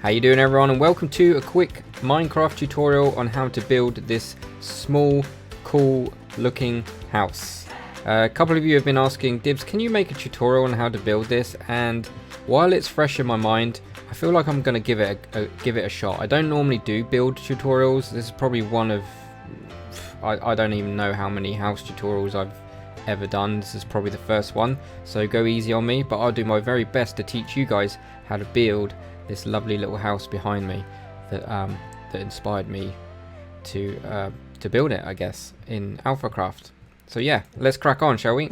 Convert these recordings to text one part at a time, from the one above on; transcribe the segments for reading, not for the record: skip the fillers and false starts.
How you doing everyone, and welcome to a quick Minecraft tutorial on how to build this small, cool looking house. A couple of you have been asking, Dibs, can you make a tutorial on how to build this? And while it's fresh in my mind, I feel like I'm going to give it a shot. I don't normally do build tutorials. This is probably one of, I don't even know how many house tutorials I've ever done. This is probably the first one, so go easy on me, but I'll do my very best to teach you guys how to build this lovely little house behind me that inspired me to build it, I guess, in AlphaCraft. So yeah, let's crack on, shall we?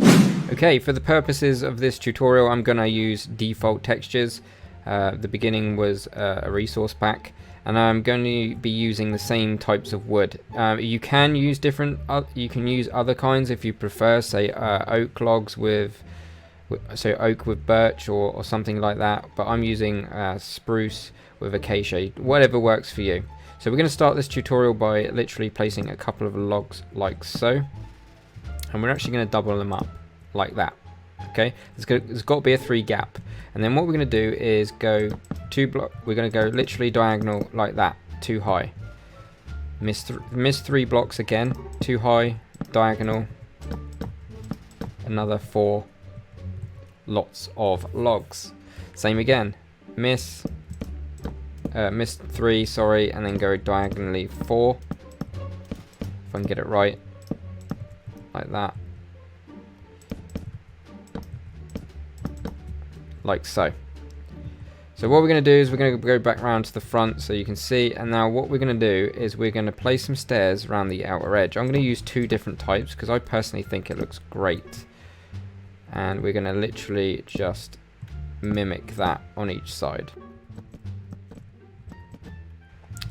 Okay, for the purposes of this tutorial, I'm gonna use default textures. The beginning was a resource pack, and I'm going to be using the same types of wood. You can use you can use other kinds if you prefer, say oak logs with oak with birch or something like that, but I'm using spruce with acacia, whatever works for you. So we're going to start this tutorial by literally placing a couple of logs like so, and we're actually going to double them up like that. Okay, there's got to be a 3 gap, and then what we're going to do is go 2 block. We're going to go literally diagonal like that, 2 high. Miss 3 blocks again, 2 high, diagonal, another 4. Lots of logs. Same again. Miss 3, sorry, and then go diagonally 4. If I can get it right, like that, like so. So what we're going to do is we're going to go back around to the front so you can see, and now what we're going to do is we're going to place some stairs around the outer edge. I'm going to use 2 different types because I personally think it looks great. And we're going to literally just mimic that on each side.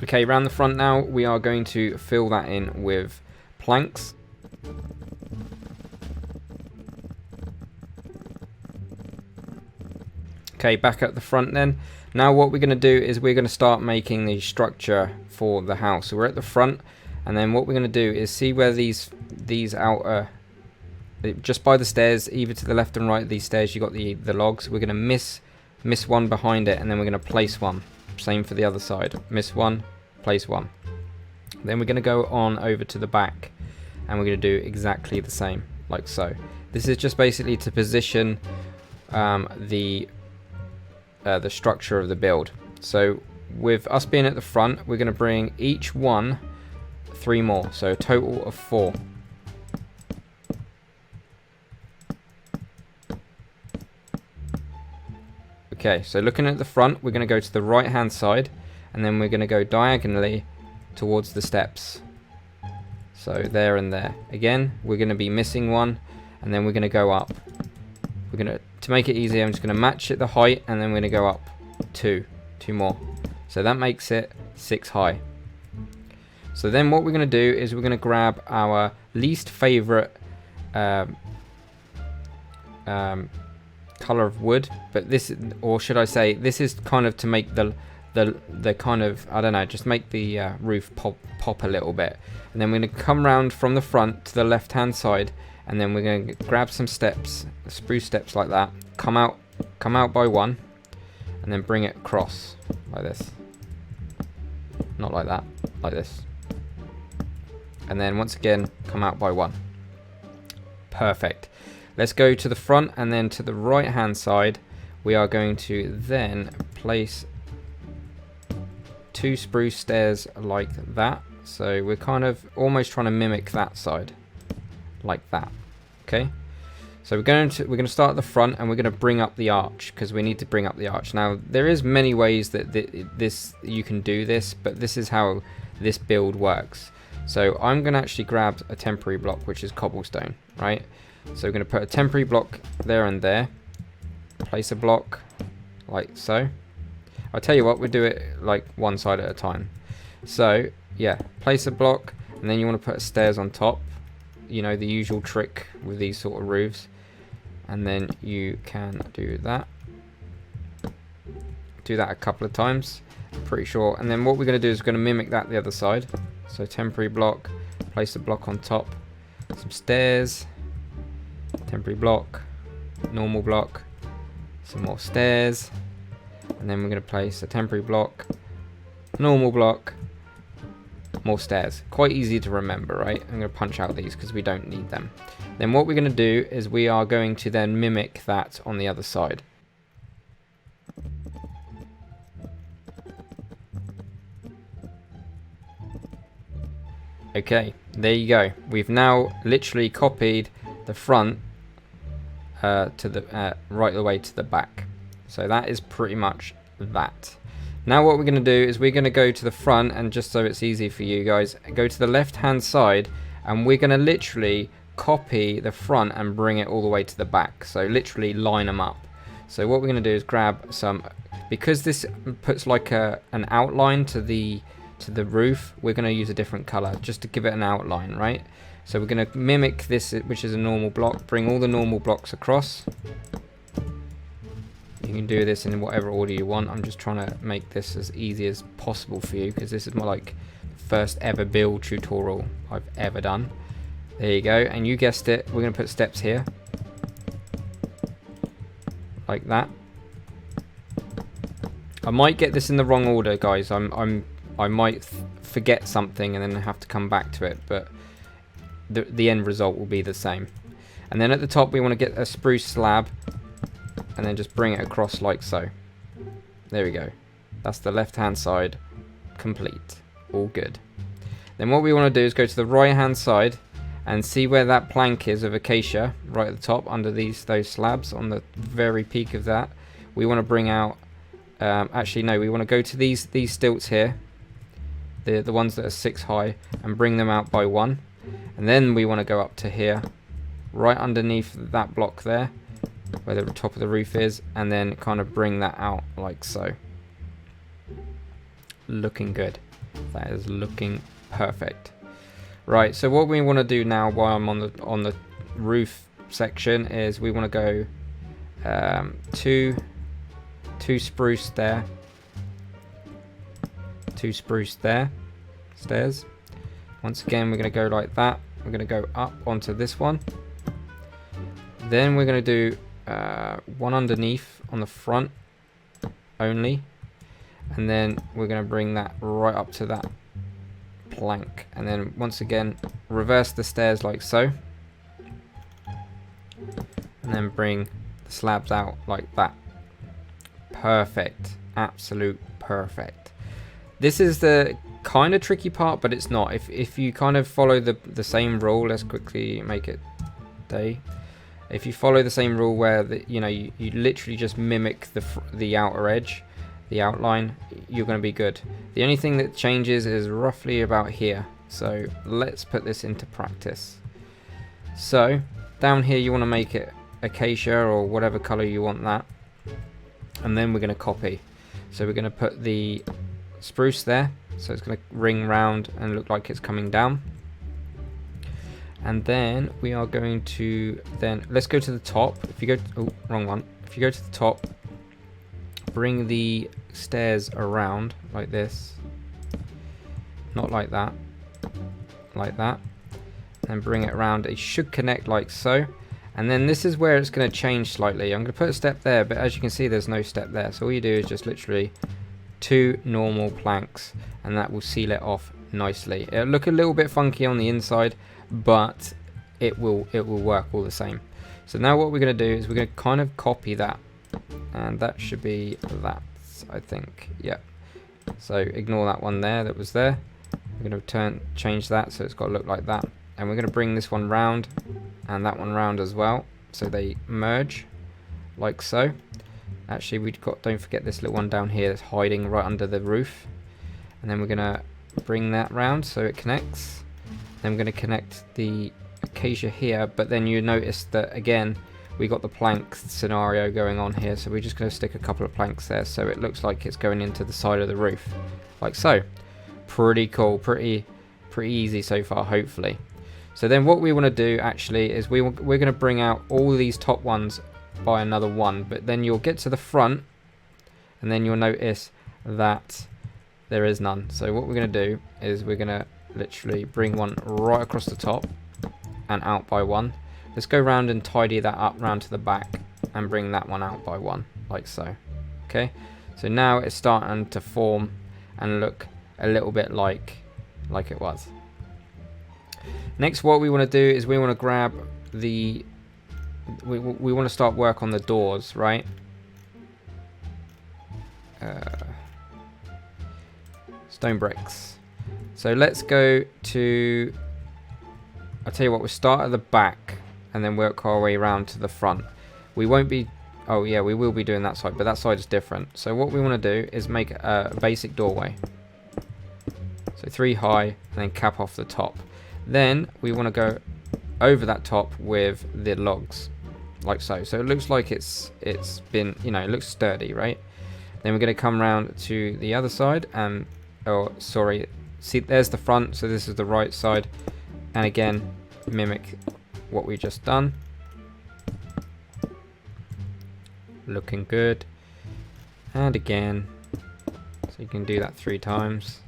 Okay, around the front now, we are going to fill that in with planks. Okay, back at the front then. Now what we're going to do is we're going to start making the structure for the house. So we're at the front, and then what we're going to do is see where these outer, just by the stairs, either to the left and right of these stairs, you got the logs. We're going to miss one behind it, and then we're going to place one. Same for the other side. Miss one, place one. Then we're going to go on over to the back, and we're going to do exactly the same, like so. This is just basically to position the structure of the build. So with us being at the front, we're going to bring each one 3 more, so a total of 4. Okay, so looking at the front, we're going to go to the right hand side, and then we're going to go diagonally towards the steps. So there and there. Again, we're going to be missing one, and then we're going to go up. We're going to make it easier, I'm just going to match it the height, and then we're going to go up 2 more. So that makes it 6 high. So then what we're going to do is we're going to grab our least favorite color of wood, but this, or should I say, this is kind of to make the kind of, I don't know, just make the roof pop a little bit. And then we're going to come round from the front to the left hand side, and then we're going to grab some steps, spruce steps like that, come out by 1, and then bring it across like this. Not like that, like this. And then once again, come out by 1. Perfect. Let's go to the front, and then to the right hand side, we are going to then place 2 spruce stairs like that. So we're kind of almost trying to mimic that side, like that. Okay. So we're going to start at the front, and we're going to bring up the arch because we need to bring up the arch. Now there is many ways that you can do this, but this is how this build works. So I'm going to actually grab a temporary block, which is cobblestone, right? So we're going to put a temporary block there and there. Place a block like so. I'll tell you what, we'll do it like one side at a time. So yeah, place a block, and then you want to put stairs on top. You know, the usual trick with these sort of roofs. And then you can do that. Do that a couple of times, I'm pretty sure. And then what we're going to do is we're going to mimic that the other side. So temporary block, place a block on top, some stairs, temporary block, normal block, some more stairs, And then we're going to place a temporary block, normal block, more stairs. Quite easy to remember, right? I'm going to punch out these because we don't need them. Then what we're going to do is we are going to then mimic that on the other side. Okay, there you go. We've now literally copied the front to the right the way to the back. So that is pretty much that. Now what we're going to do is we're going to go to the front, and just so it's easy for you guys, go to the left hand side, and we're going to literally copy the front and bring it all the way to the back. So literally line them up. So what we're going to do is grab some, because this puts like an outline to the roof, we're going to use a different color just to give it an outline, right? So we're going to mimic this, which is a normal block, bring all the normal blocks across. You can do this in whatever order you want. I'm just trying to make this as easy as possible for you because this is my like first ever build tutorial I've ever done. There you go, and you guessed it, we're going to put steps here like that. I might get this in the wrong order, guys. I might forget something and then have to come back to it, but the end result will be the same. And then at the top we want to get a spruce slab and then just bring it across like so. There we go. That's the left hand side complete. All good. Then what we want to do is go to the right hand side and see where that plank is of acacia right at the top under those slabs on the very peak of that. We want to bring out actually no, we want to go to these stilts here, the ones that are 6 high, and bring them out by 1. And then we want to go up to here, right underneath that block there, where the top of the roof is, and then kind of bring that out like so. Looking good. That is looking perfect. Right, so what we want to do now while I'm on the roof section is we want to go two spruce there, 2 spruce there, stairs. Once again, we're going to go like that. We're going to go up onto this one. Then we're going to do one underneath on the front only, and then we're going to bring that right up to that plank, and then once again reverse the stairs like so, and then bring the slabs out like that. Perfect. Absolute perfect. This is the kind of tricky part, but it's not. If you kind of follow the same rule, let's quickly make it day. If you follow the same rule where you literally just mimic the outer edge, the outline, you're going to be good. The only thing that changes is roughly about here. So let's put this into practice. So down here you want to make it acacia or whatever color you want that, and then we're going to copy. So we're going to put the spruce there, so it's going to ring round and look like it's coming down. And then we are going to let's go to the top. If you go wrong one. If you go to the top, bring the stairs around like this, not like that, like that, and bring it around. It should connect like so. And then this is where it's going to change slightly. I'm going to put a step there, but as you can see there's no step there, so all you do is just literally 2 normal planks, and that will seal it off nicely. It'll look a little bit funky on the inside, but it will work all the same. So now what we're going to do is we're going to kind of copy that, and that should be that, I think. Yeah, so ignore that one there that was there. We're going to change that so it's got to look like that, and we're going to bring this one round and that one round as well, so they merge like so. Actually, don't forget this little one down here that's hiding right under the roof, and then we're going to bring that round so it connects. Then we're going to connect the acacia here, but then you notice that again we got the plank scenario going on here, so we're just going to stick a couple of planks there so it looks like it's going into the side of the roof like so. Pretty cool, pretty easy so far, hopefully. So then what we want to do actually is we're going to bring out all these top ones by another 1, but then you'll get to the front and then you'll notice that there is none. So what we're going to do is we're going to literally bring one right across the top and out by 1. Let's go round and tidy that up round to the back and bring that one out by 1 like so. Okay, So now it's starting to form and look a little bit like it was. Next, what we want to do is we want to grab the we want to start work on the doors, right? Stone bricks. So let's go to, I'll tell you what, we'll start at the back and then work our way around to the front. We won't be, oh yeah, we will be doing that side, but that side is different. So what we want to do is make a basic doorway. So 3 high and then cap off the top. Then we want to go over that top with the logs, like so. So it looks like it's been, you know, it looks sturdy, right? Then we're going to come around to the other side and, oh sorry, see there's the front, so this is the right side, and again mimic what we just done. Looking good. And again, so you can do that 3 times.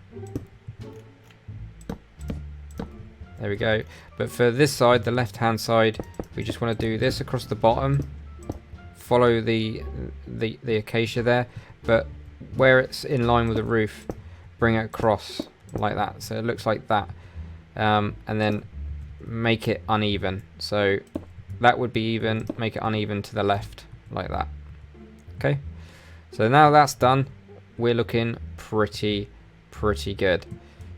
There we go. But for this side, the left hand side, we just want to do this across the bottom, follow the acacia there, but where it's in line with the roof, bring it across like that, so it looks like that, and then make it uneven. So that would be even, make it uneven to the left like that. Okay, so now that's done, we're looking pretty good.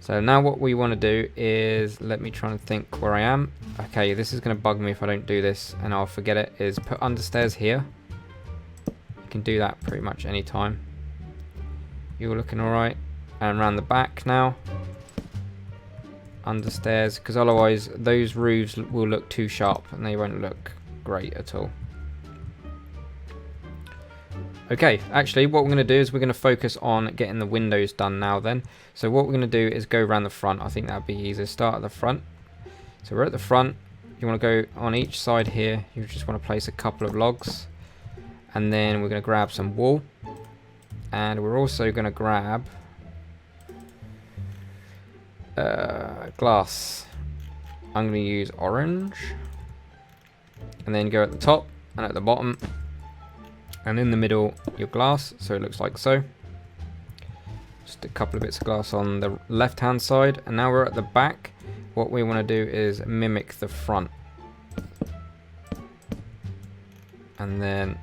So now what we want to do is, let me try and think where I am. Okay, this is going to bug me if I don't do this and I'll forget it, is put understairs here. You can do that pretty much any time. You're looking alright. And around the back now. Understairs, because otherwise those roofs will look too sharp and they won't look great at all. Okay, actually what we're going to do is we're going to focus on getting the windows done now then. So what we're going to do is go around the front. I think that would be easier. Start at the front. So we're at the front. You want to go on each side here. You just want to place a couple of logs. And then we're going to grab some wool. And we're also going to grab glass. I'm going to use orange. And then go at the top and at the bottom. And in the middle, your glass, so it looks like so. Just a couple of bits of glass on the left hand side. And now we're at the back. What we want to do is mimic the front. And then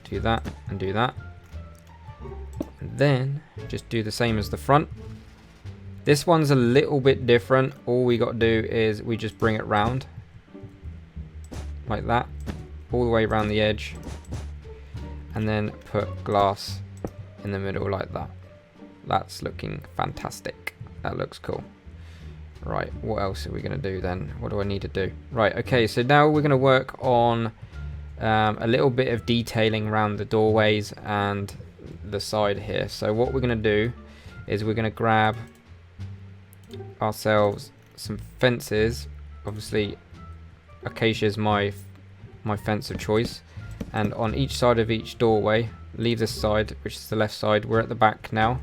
do that and do that. And then just do the same as the front. This one's a little bit different. All we got to do is we just bring it round. Like that. All the way around the edge. And then put glass in the middle like that. That's looking fantastic. That looks cool. Right, what else are we going to do then? What do I need to do? Right, okay, so now we're going to work on a little bit of detailing around the doorways and the side here. So what we're going to do is we're going to grab ourselves some fences. Obviously, acacia is my fence of choice. And on each side of each doorway, leave this side, which is the left side. We're at the back now.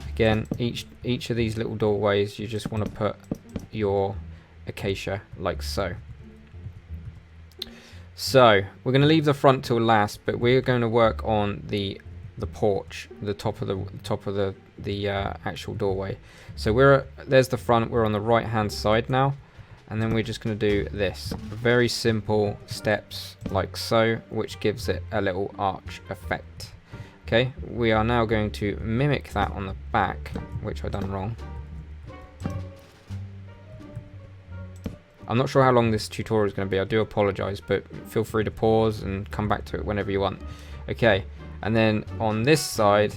Again, each of these little doorways, you just want to put your acacia like so. So we're going to leave the front till last, but we're going to work on the porch, the top of the actual doorway. So there's the front. We're on the right hand side now. And then we're just going to do this. Very simple steps like so, which gives it a little arch effect. Okay, we are now going to mimic that on the back, which I've done wrong. I'm not sure how long this tutorial is going to be. I do apologize, but feel free to pause and come back to it whenever you want. Okay, and then on this side,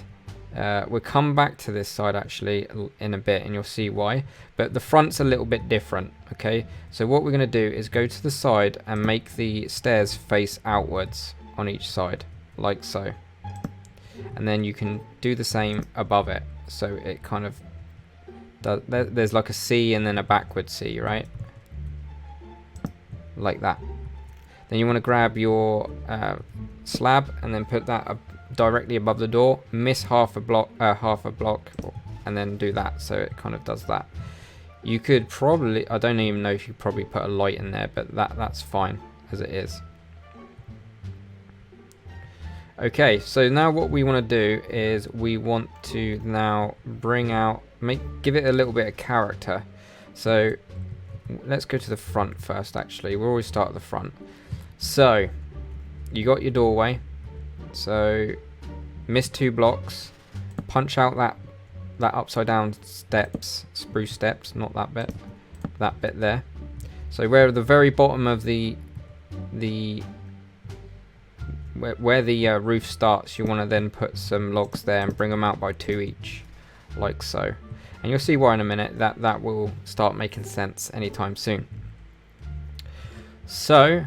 we'll come back to this side actually in a bit and you'll see why, but the front's a little bit different. Okay, so what we're going to do is go to the side and make the stairs face outwards on each side like so, and then you can do the same above it, so it kind of does, there's like a C and then a backward C, right, like that. Then you want to grab your slab and then put that directly above the door, miss half a block, and then do that, so it kind of does that. You could probably, I don't even know if you probably put a light in there, but that's fine as it is. Okay, so now what we want to do is we want to now bring out, give it a little bit of character. So let's go to the front first. Actually, we'll always start at the front. So you got your doorway. So miss 2 blocks. Punch out that upside down steps, spruce steps, not that bit. That bit there. So where the very bottom of where the roof starts, you want to then put some logs there and bring them out by 2 each, like so. And you'll see why in a minute. That will start making sense anytime soon. So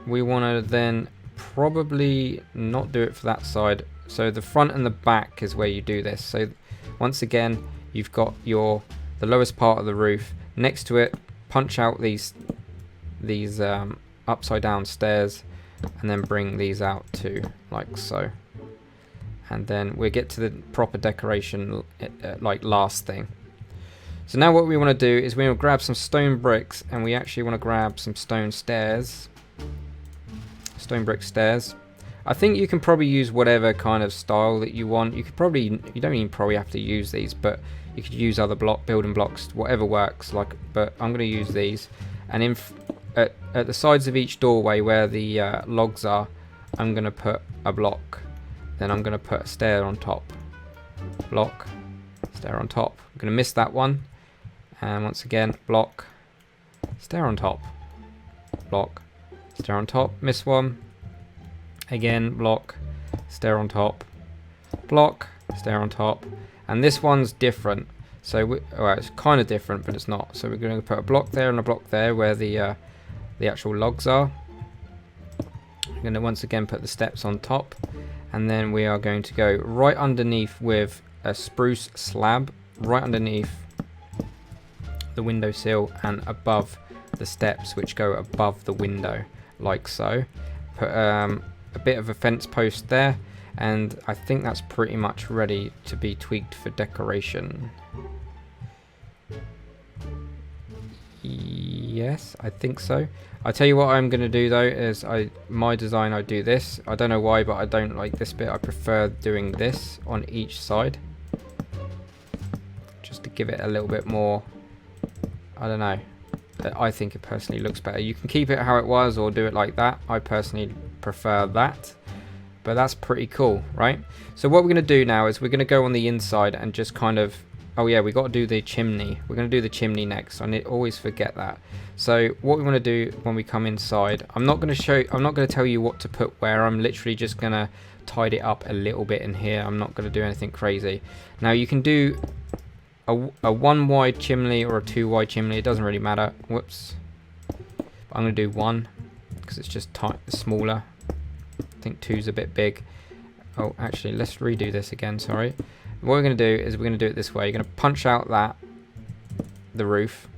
we want to then probably not do it for that side. So the front and the back is where you do this. So once again, you've got the lowest part of the roof. Next to it, punch out these upside down stairs, and then bring these out too, like so. And then we'll get to the proper decoration like last thing. So now what we want to do is we want to grab some stone bricks, and we actually want to grab some stone stairs. Stone brick stairs. I think you can probably use whatever kind of style that you want. You don't even probably have to use these, but you could use other building blocks, whatever works. But I'm going to use these, and at the sides of each doorway where the logs are, I'm going to put a block. Then I'm going to put a stair on top. Block, stair on top. I'm going to miss that one, and once again, block, stair on top, block, stair on top. Miss one. Again, block, stair on top, block, stair on top. And this one's different. So well, it's kind of different, but it's not. So we're going to put a block there and a block there where the actual logs are. We're going to once again put the steps on top, and then we are going to go right underneath with a spruce slab, right underneath the windowsill and above the steps which go above the window, like so. Put a bit of a fence post there, and I think that's pretty much ready to be tweaked for decoration. Yes, I think so. I'll tell you what I'm going to do though is my design, I do this. I don't know why, but I don't like this bit. I prefer doing this on each side, just to give it a little bit more, I don't know, I think it personally looks better. You can keep it how it was or do it like that. I personally prefer that, but that's pretty cool, right? So what we're going to do now is we're going to go on the inside and just kind of, oh yeah, we got to do the chimney. We're going to do the chimney next. I always forget that. So what we want to do when we come inside, I'm not going to tell you what to put where. I'm literally just going to tidy it up a little bit in here. I'm not going to do anything crazy. Now you can do a 1 wide chimney or a 2 wide chimney, it doesn't really matter. Whoops. I'm going to do 1 because it's just smaller. I think 2's a bit big. Oh, actually, let's redo this again, sorry. What we're going to do is we're going to do it this way. You're going to punch out the roof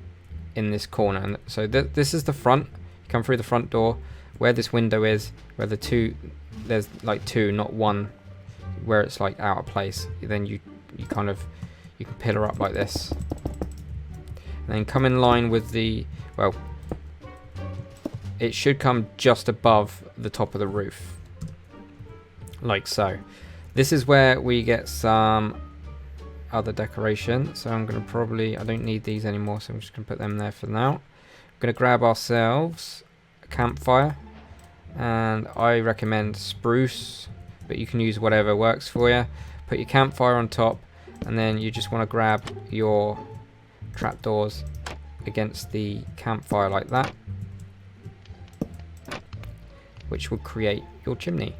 in this corner. And so this is the front. You come through the front door where this window is, where there's like 2, not 1, where it's like out of place. Then you can pillar up like this. And then come in line with well, it should come just above the top of the roof. Like so. This is where we get some other decoration. So I'm going to I don't need these anymore, so I'm just going to put them there for now. I'm going to grab ourselves a campfire. And I recommend spruce, but you can use whatever works for you. Put your campfire on top, and then you just want to grab your trapdoors against the campfire like that, which will create your chimney.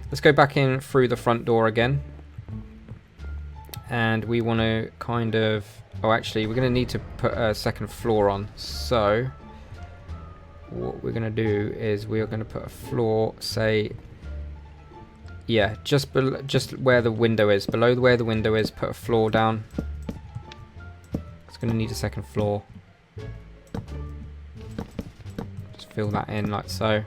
Let's go back in through the front door again, and we want to kind of, oh actually we're going to need to put a second floor on. So what we're going to do is we are going to put a floor, say, yeah, just where the window is, below where the window is, put a floor down. It's going to need a second floor. Just fill that in like so.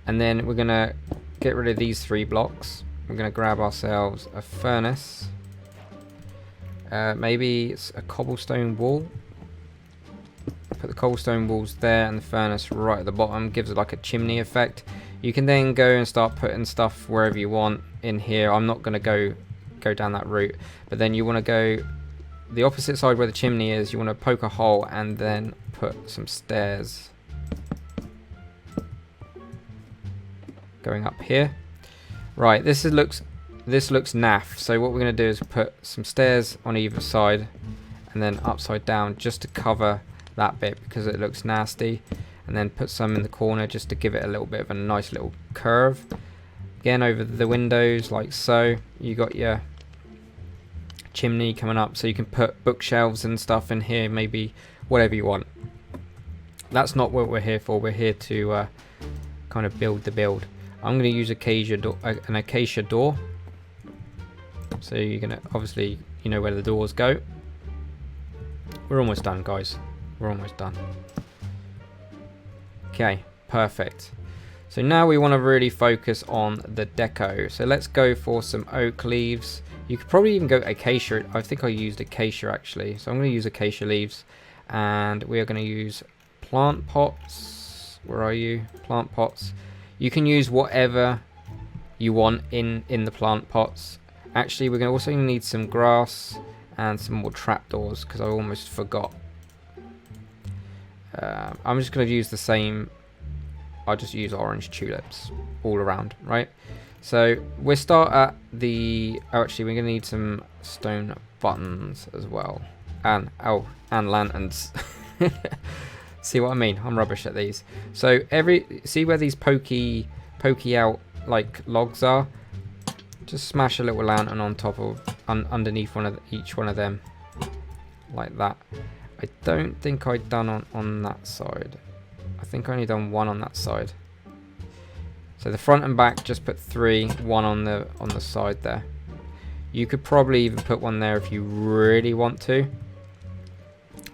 And then we're going to get rid of these 3 blocks. We're going to grab ourselves a furnace. Maybe it's a cobblestone wall. put the cobblestone walls there and the furnace right at the bottom. Gives it like a chimney effect. You can then go and start putting stuff wherever you want in here. I'm not going to go down that route, but then you want to go the opposite side where the chimney is. You want to poke a hole and then put some stairs going up here. Right, this looks naff. So what we're going to do is put some stairs on either side and then upside down just to cover that bit because it looks nasty, and then put some in the corner just to give it a little bit of a nice little curve. Again, over the windows like so. You got your chimney coming up, so you can put bookshelves and stuff in here, maybe whatever you want. That's not what we're here for. We're here to kind of build the build. I'm going to use an acacia door. So you're going to, obviously, you know where the doors go. We're almost done, guys. We're almost done. Okay, perfect. So now we want to really focus on the deco. So let's go for some oak leaves. You could probably even go acacia. I think I used acacia actually. So I'm going to use acacia leaves. And we are going to use plant pots. Where are you? Plant pots. You can use whatever you want in the plant pots. Actually, we're going to also need some grass and some more trapdoors because I almost forgot. I'm just going to use the same. I'll just use orange tulips all around, right? So we'll start at the. Oh, actually, we're going to need some stone buttons as well, and lanterns. See what I mean? I'm rubbish at these. So see where these pokey out like logs are? Just smash a little lantern on top of underneath each one of them, like that. I don't think I've done on that side. I think I only done one on that side. So the front and back, just put 3, 1 on the side there. You could probably even put one there if you really want to.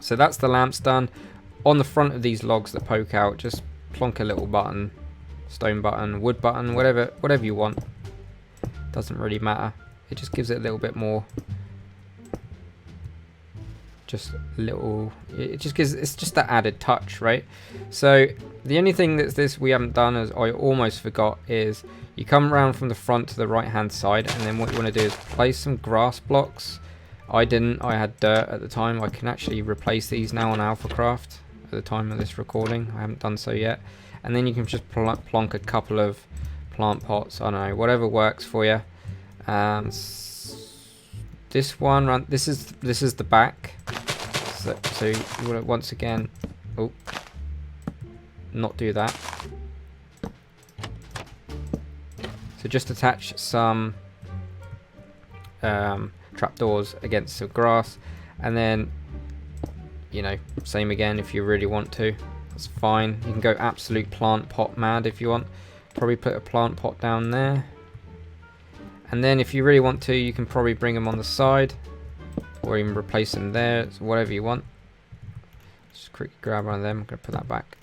So that's the lamps done. On the front of these logs that poke out, just plonk a little button, stone button, wood button, whatever you want. Doesn't really matter. It just gives it a little bit more. Just a little. It just gives. It's just that added touch, right? So the only thing that's we haven't done, as I almost forgot, is you come around from the front to the right hand side, and then what you want to do is place some grass blocks. I didn't. I had dirt at the time. I can actually replace these now on AlphaCraft at the time of this recording. I haven't done so yet. And then you can just plonk a couple of plant pots. I don't know, whatever works for you. This one, this is the back. So you want to once again, not do that. So just attach some trapdoors against the grass, and then, you know, same again if you really want to. That's fine. You can go absolute plant pot mad if you want. Probably put a plant pot down there. And then if you really want to, you can probably bring them on the side, or even replace them there. It's whatever you want. Just quickly grab one of them. I'm going to put that back.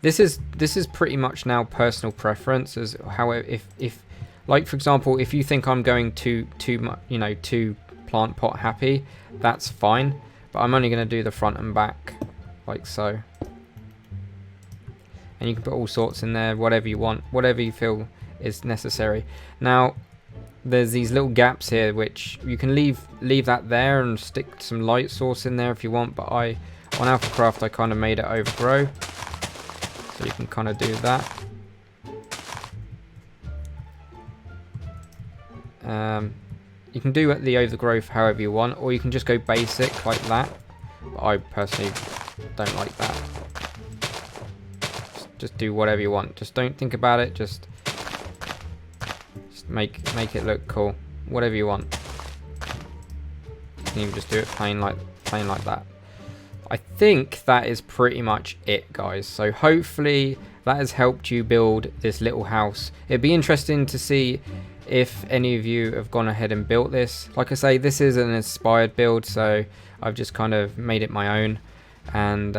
This is pretty much now personal preference. As how if like, for example, if you think I'm going too plant pot happy, that's fine. But I'm only going to do the front and back like so. And you can put all sorts in there, whatever you want, whatever you feel is necessary. Now, there's these little gaps here which you can leave that there and stick some light source in there if you want, but on AlphaCraft I kind of made it overgrow, so you can kind of do that. You can do the overgrowth however you want, or you can just go basic like that, but I personally don't like that. Just do whatever you want, just don't think about it, just make it look cool, whatever you want. You can even just do it plain like that. I think that is pretty much it, guys. So hopefully that has helped you build this little house. It'd be interesting to see if any of you have gone ahead and built this. Like I say, this is an inspired build, so I've just kind of made it my own. And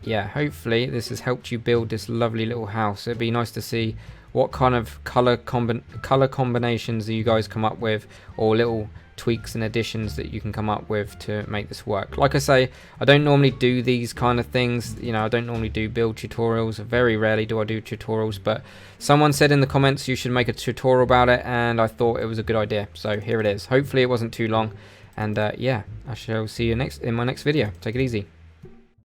yeah, hopefully this has helped you build this lovely little house. It'd be nice to see what kind of color combinations do you guys come up with, or little tweaks and additions that you can come up with to make this work. Like I say, I don't normally do these kind of things, you know, I don't normally do build tutorials, very rarely do I do tutorials, but someone said in the comments you should make a tutorial about it, and I thought it was a good idea, so here it is. Hopefully it wasn't too long, and yeah, I shall see you in my next video. Take it easy.